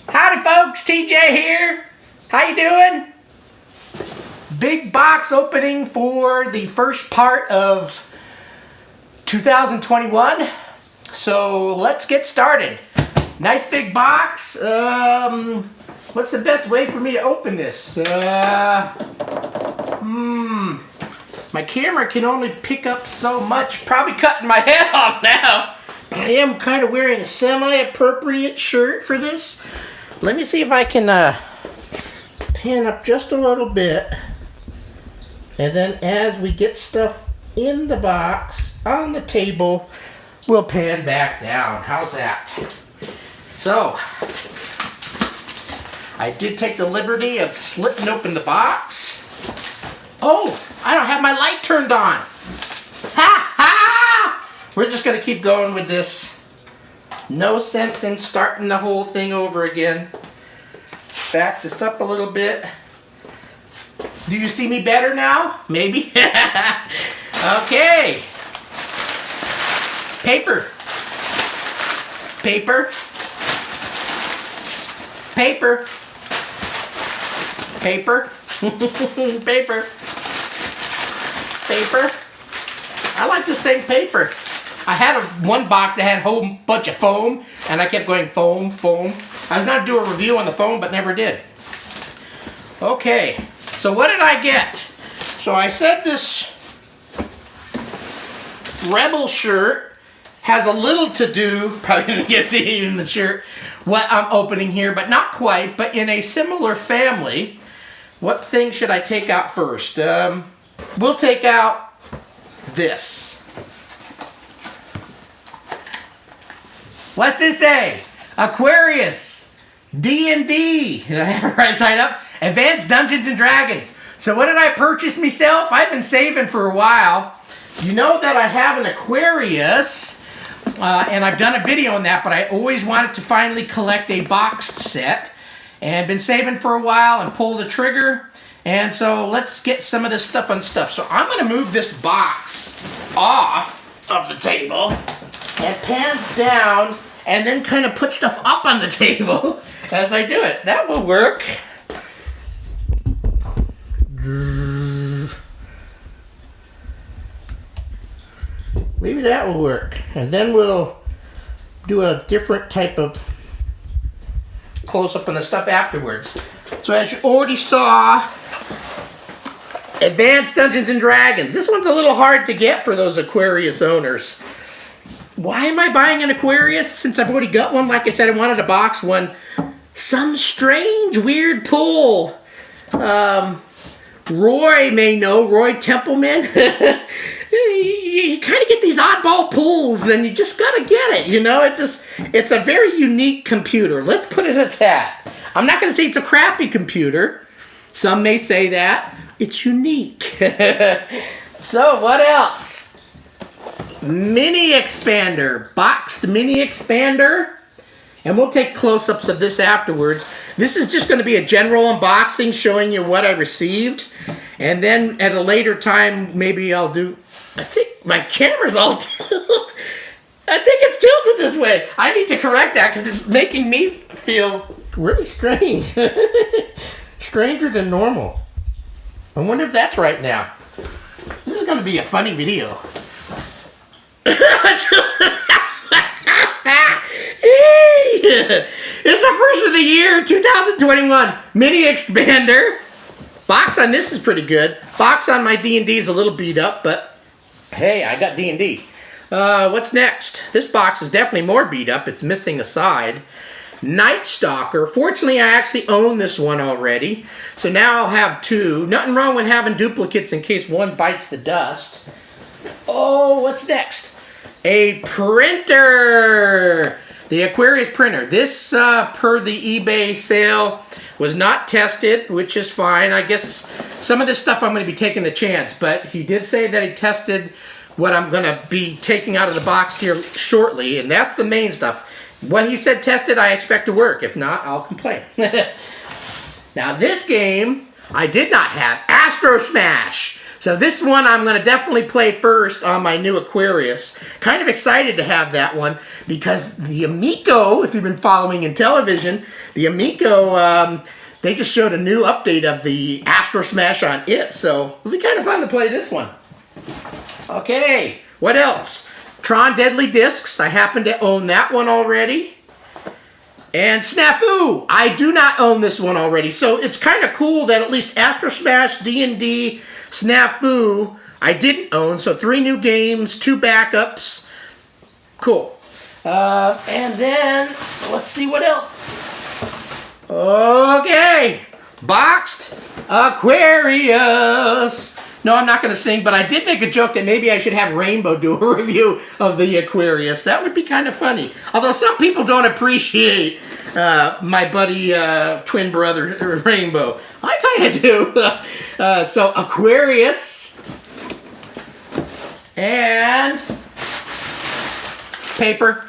Howdy folks, TJ here. How you doing? Big box opening for the first part of 2021. So let's get started. Nice big box. What's the best way for me to open this? My camera can only pick up so much. Probably cutting my head off now. I am kind of wearing a semi-appropriate shirt for this. Let me see if I can pan up just a little bit. And then as we get stuff in the box, on the table, we'll pan back down. How's that? So, I did take the liberty of slipping open the box. Oh, I don't have my light turned on. Ha ha! We're just going to keep going with this. No sense in starting the whole thing over again. Back this up a little bit. Do you see me better now? Maybe? Okay. Paper. Paper. Paper. Paper. Paper. Paper. I like this thing paper. I had one box that had a whole bunch of foam, and I kept going foam, foam. I was going to do a review on the foam, but never did. Okay, so what did I get? So I said this Rebel shirt has a little to do, probably didn't get to see even the shirt, what I'm opening here, but not quite, but in a similar family. What thing should I take out first? We'll take out this. What's this say? Aquarius D&D. Did I have it right side up? Advanced Dungeons and Dragons. So what did I purchase myself? I've been saving for a while. You know that I have an Aquarius, and I've done a video on that, but I always wanted to finally collect a boxed set. And been saving for a while and pulled the trigger. And so let's get some of this stuff unstuffed. So I'm going to move this box off of the table and pan down and then kind of put stuff up on the table as I do it. That will work. Maybe that will work. And then we'll do a different type of close-up on the stuff afterwards. So as you already saw, Advanced Dungeons and Dragons. This one's a little hard to get for those Aquarius owners. Why am I buying an Aquarius? Since I've already got one, like I said, I wanted a box one. Some strange, weird pull. Roy may know, Roy Templeman. You kind of get these oddball pulls, and you just gotta get it, you know? It's a very unique computer. Let's put it at that. I'm not gonna say it's a crappy computer. Some may say that. It's unique. So, what else? Mini expander, boxed mini expander, and we'll take close-ups of this afterwards. This is just going to be a general unboxing showing you what I received, and then at a later time maybe I'll do, I think my camera's all tilted. I think it's tilted this way. I need to correct that because it's making me feel really strange. Stranger than normal. I wonder if that's right now. This is going to be a funny video. It's the first of the year, 2021. Mini expander. Box on this is pretty good. Box on my D&D is a little beat up, but hey, I got D&D. What's next? This box is definitely more beat up. It's missing a side. Night Stalker. Fortunately, I actually own this one already. So now I'll have two. Nothing wrong with having duplicates in case one bites the dust. Oh, what's next? A printer. The Aquarius printer. This, per the eBay sale, was not tested, which is fine. I guess some of this stuff I'm going to be taking a chance, but he did say that he tested what I'm going to be taking out of the box here shortly, and that's the main stuff. What he said tested, I expect to work. If not, I'll complain. Now, this game, I did not have. Astro Smash. So this one I'm going to definitely play first on my new Aquarius. Kind of excited to have that one because the Amico, if you've been following in television, the Amico, they just showed a new update of the Astro Smash on it. So it'll be kind of fun to play this one. Okay, what else? Tron Deadly Discs. I happen to own that one already. And Snafu. I do not own this one already. So it's kind of cool that at least Astro Smash, D&D, Snafu, I didn't own. So 3 new games, 2 backups. Cool. And then, let's see what else. Okay. Boxed Aquarius. No, I'm not going to sing, but I did make a joke that maybe I should have Rainbow do a review of the Aquarius. That would be kind of funny. Although some people don't appreciate my buddy twin brother Rainbow. I kind of do. So Aquarius and paper,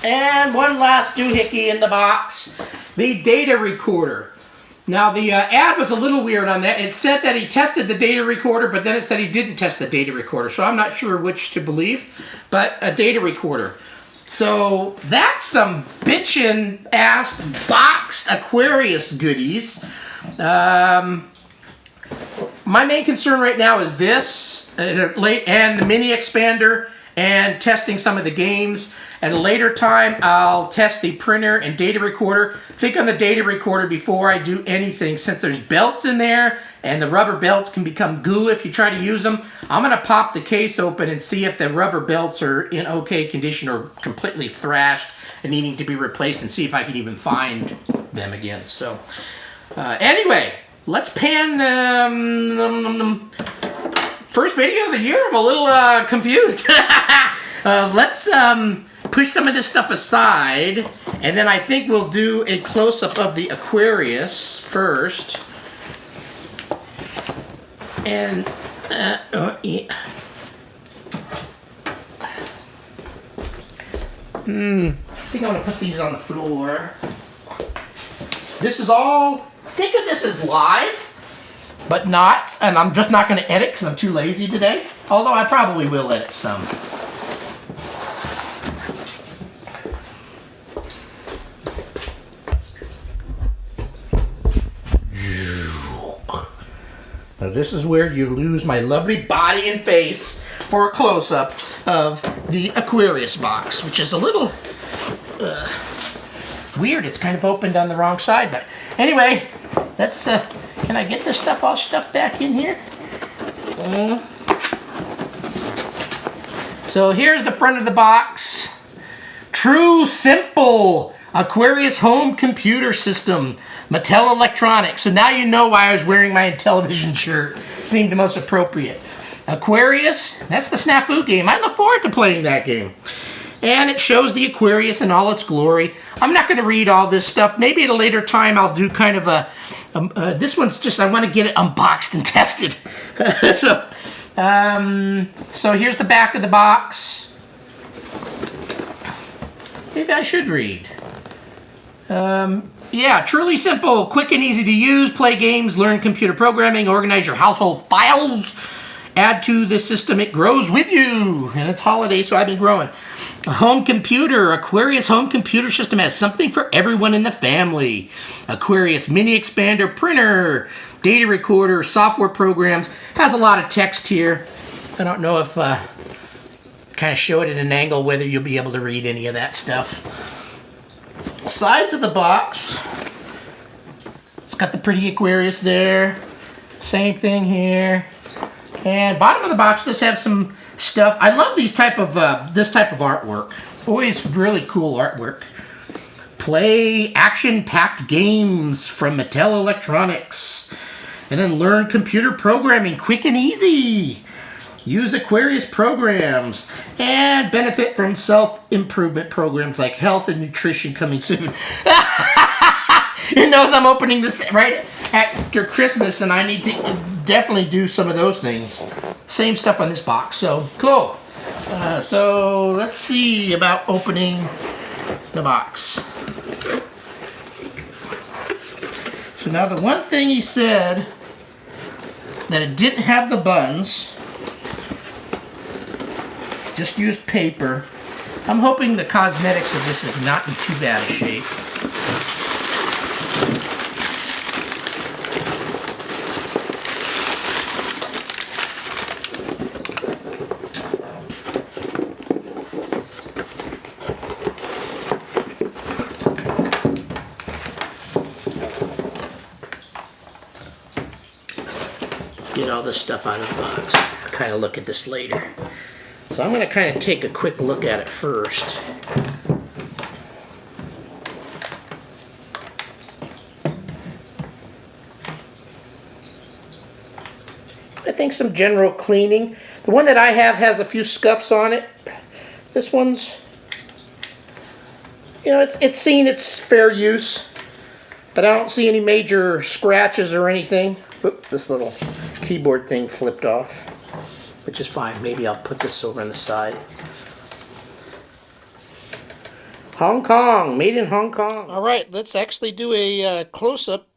and one last doohickey in the box, the data recorder. Now, the ad was a little weird on that. It said that he tested the data recorder, but then it said he didn't test the data recorder. So I'm not sure which to believe, but a data recorder. So that's some bitchin'-ass boxed Aquarius goodies. My main concern right now is this, and the mini expander, and testing some of the games. At a later time, I'll test the printer and data recorder. Think on the data recorder before I do anything, since there's belts in there, and the rubber belts can become goo if you try to use them. I'm going to pop the case open and see if the rubber belts are in okay condition or completely thrashed and needing to be replaced, and see if I can even find them again. So, anyway, let's pan... first video of the year. I'm a little confused. Let's push some of this stuff aside, and then I think we'll do a close-up of the Aquarius first. And yeah. I think I'm gonna put these on the floor. This is all. Think of this as live, but not. And I'm just not gonna edit because I'm too lazy today. Although I probably will edit some. Now this is where you lose my lovely body and face for a close-up of the Aquarius box, which is a little weird. It's kind of opened on the wrong side, but anyway, let's, can I get this stuff all stuffed back in here? So here's the front of the box. True Simple Aquarius Home Computer System. Mattel Electronics. So now you know why I was wearing my television shirt. Seemed the most appropriate. Aquarius, that's the Snafu game. I look forward to playing that game. And it shows the Aquarius in all its glory. I'm not going to read all this stuff. Maybe at a later time I'll do kind of a... this one's just, I want to get it unboxed and tested. So here's the back of the box. Maybe I should read. Yeah, truly simple, quick and easy to use, play games, learn computer programming, organize your household files, add to the system, it grows with you. And it's holiday, so I've been growing. A home computer, Aquarius home computer system has something for everyone in the family. Aquarius mini expander printer, data recorder, software programs, has a lot of text here. I don't know if, kind of show it at an angle, whether you'll be able to read any of that stuff. Sides of the box, it's got the pretty Aquarius there, same thing here, and bottom of the box does have some stuff. I love these type of this type of artwork. Always really cool artwork. Play action-packed games from Mattel Electronics, and then learn computer programming quick and easy. Use Aquarius programs and benefit from self-improvement programs like health and nutrition coming soon. It knows I'm opening this right after Christmas, and I need to definitely do some of those things. Same stuff on this box, so cool. So let's see about opening the box. So now the one thing he said that it didn't have the buns, just used paper. I'm hoping the cosmetics of this is not in too bad a shape. Get all this stuff out of the box. I'll kind of look at this later. So I'm going to kind of take a quick look at it first. I think some general cleaning. The one that I have has a few scuffs on it. This one's, you know, it's seen its fair use, but I don't see any major scratches or anything. Oop, this little keyboard thing flipped off, which is fine. Maybe I'll put this over on the side. Hong Kong, made in Hong Kong. All right, let's actually do a close-up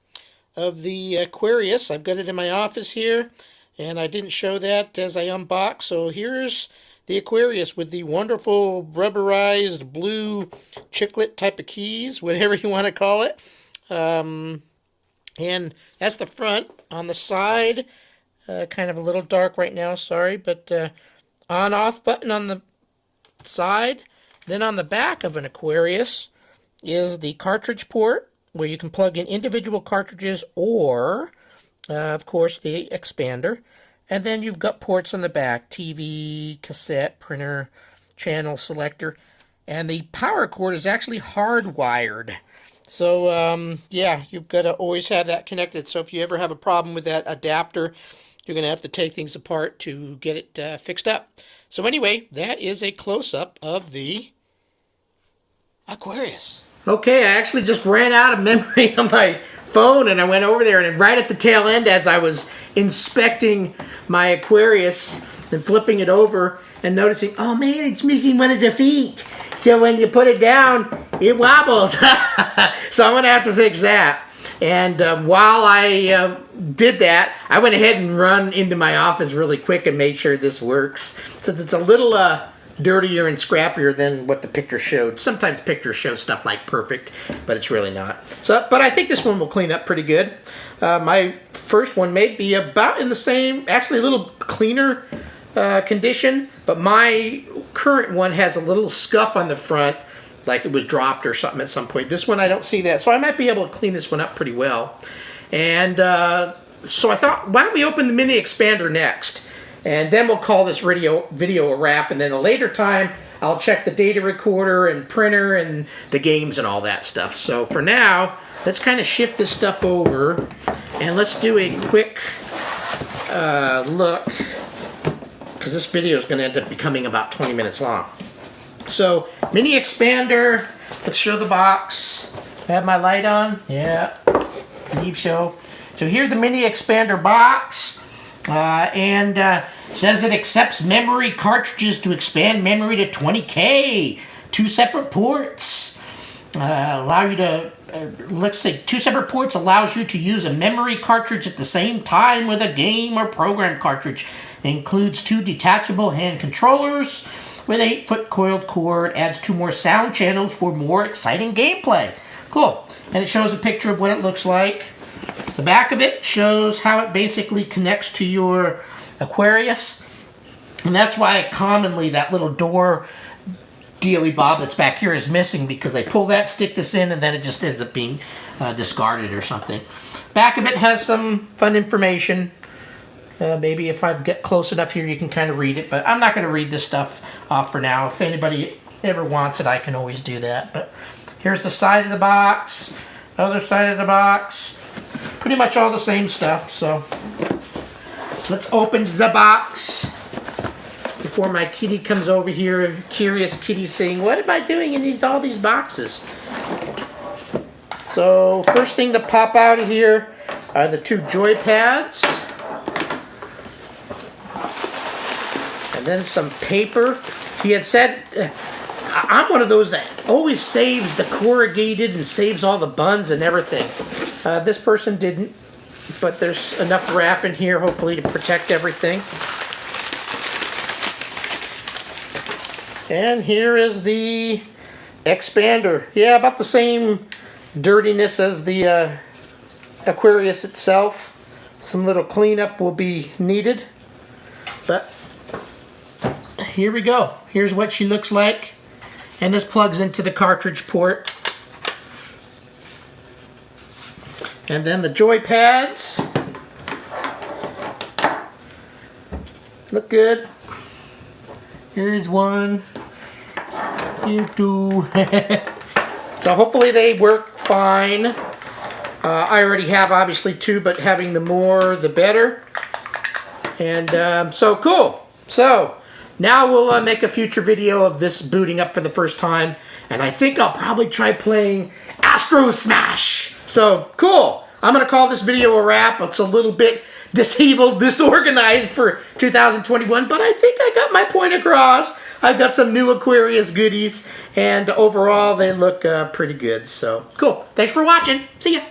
of the Aquarius. I've got it in my office here, and I didn't show that as I unbox. So here's the Aquarius with the wonderful rubberized blue chiclet type of keys, whatever you want to call it. And that's the front. On the side, kind of a little dark right now, sorry, but on-off button on the side. Then on the back of an Aquarius is the cartridge port, where you can plug in individual cartridges or, of course, the expander. And then you've got ports on the back, TV, cassette, printer, channel selector. And the power cord is actually hardwired. So, yeah, you've got to always have that connected. So if you ever have a problem with that adapter, you're going to have to take things apart to get it fixed up. So anyway, that is a close-up of the Aquarius. Okay, I actually just ran out of memory on my phone, and I went over there, and right at the tail end, as I was inspecting my Aquarius and flipping it over and noticing, oh man, it's missing one of the feet. So when you put it down, it wobbles. So I'm going to have to fix that. And while I did that, I went ahead and run into my office really quick and made sure this works. Since it's a little dirtier and scrappier than what the picture showed. Sometimes pictures show stuff like perfect, but it's really not. So, but I think this one will clean up pretty good. My first one may be about in the same, actually a little cleaner condition, but my current one has a little scuff on the front, like it was dropped or something at some point. This one I don't see that, so I might be able to clean this one up pretty well. And so I thought, why don't we open the mini expander next, and then we'll call this video a wrap, and then a later time I'll check the data recorder and printer and the games and all that stuff. So for now, let's kind of shift this stuff over, and let's do a quick look, because this video is going to end up becoming about 20 minutes long. So, mini expander, let's show the box. I have my light on, yeah, leave show. So here's the mini expander box, and says it accepts memory cartridges to expand memory to 20K. 2 separate ports allow you to, let's say 2 separate ports allows you to use a memory cartridge at the same time with a game or program cartridge. It includes 2 detachable hand controllers with 8-foot coiled cord, adds 2 more sound channels for more exciting gameplay. Cool. And it shows a picture of what it looks like. The back of it shows how it basically connects to your Aquarius. And that's why commonly that little door dealy bob that's back here is missing, because they pull that, stick this in, and then it just ends up being discarded or something. Back of it has some fun information. Maybe if I get close enough here, you can kind of read it. But I'm not going to read this stuff off for now. If anybody ever wants it, I can always do that. But here's the side of the box, other side of the box. Pretty much all the same stuff. So let's open the box before my kitty comes over here. Curious kitty saying, what am I doing in all these boxes? So first thing to pop out of here are the 2 joy pads. And then some paper. He had said, I'm one of those that always saves the corrugated and saves all the buns and everything. This person didn't, but there's enough wrap in here, hopefully, to protect everything. And here is the expander. Yeah, about the same dirtiness as the Aquarius itself. Some little cleanup will be needed, but here we go. Here's what she looks like, and this plugs into the cartridge port. And then the joy pads look good. Here's one. Here two. So hopefully they work fine. I already have obviously two, but having the more the better. And so cool. So now we'll make a future video of this booting up for the first time. And I think I'll probably try playing Astro Smash. So cool. I'm going to call this video a wrap. It's a little bit disorganized for 2021, but I think I got my point across. I've got some new Aquarius goodies, and overall they look pretty good. So cool. Thanks for watching. See ya.